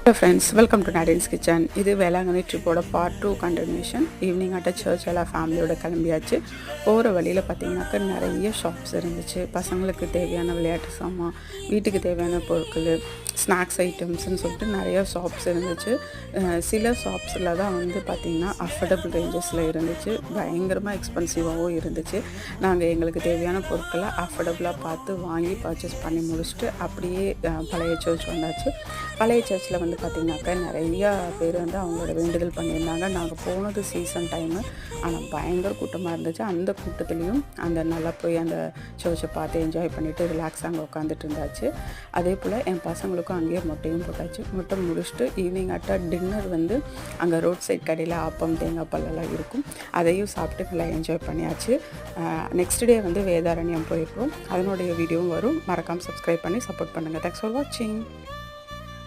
Hello friends, welcome to Nadine's Kitchen. இது Velankanni ட்ரிப்போட part 2 continuation. Evening ஆட்ட search எல்லாம் ஃபேமிலியோட கிளம்பியாச்சு. போகிற வழியில் பார்த்தீங்கன்னாக்கா நிறைய ஷாப்ஸ் இருந்துச்சு. பசங்களுக்கு தேவையான விளையாட்டு சாமான், வீட்டுக்கு தேவையான பொருட்கள், ஸ்நாக்ஸ் ஐட்டம்ஸ்ன்னு சொல்லிட்டு நிறைய ஷாப்ஸ் இருந்துச்சு. சில ஷாப்ஸில் தான் வந்து பார்த்திங்கன்னா அஃபோர்டபுள் ரேஞ்சஸில் இருந்துச்சு, பயங்கரமாக எக்ஸ்பென்சிவாகவும் இருந்துச்சு. நாங்கள் எங்களுக்கு தேவையான பொருட்களை அஃபோர்டபுளாக பார்த்து வாங்கி பர்ச்சேஸ் பண்ணி முடிச்சுட்டு அப்படியே பழைய சர்ச் வந்தாச்சு. பழைய சர்ச்சில் வந்து பார்த்திங்கனாக்கா நிறையா பேர் வந்து அவங்களோட வேண்டுதல் பண்ணியிருந்தாங்க. நாங்கள் போனது சீசன் டைமு, ஆனால் பயங்கர கூட்டமாக இருந்துச்சு. அந்த கூட்டத்துலேயும் நல்லா போய் அந்த சர்ச்சை பார்த்து என்ஜாய் பண்ணிவிட்டு ரிலாக்ஸாக அங்கே உட்காந்துட்டு இருந்தாச்சு. அதே போல் என் பசங்களுக்கும் அங்கேயே மொட்டையும் போட்டாச்சு. மொட்டை முடிச்சுட்டு ஈவினிங் ஆட்டா டின்னர் வந்து அங்கே ரோட் சைட் கடையில் ஆப்பம் தேங்காய் பல்லெல்லாம் இருக்கும், அதையும் சாப்பிட்டு நல்லா என்ஜாய் பண்ணியாச்சு. நெக்ஸ்ட் டே வந்து வேதாரண்யம் போயிருக்கோம், அதனுடைய வீடியோவும் வரும். மறக்காமல் சப்ஸ்கிரைப் பண்ணி சப்போர்ட் பண்ணுங்கள். தேங்க்ஸ் ஃபார் வாட்சிங்.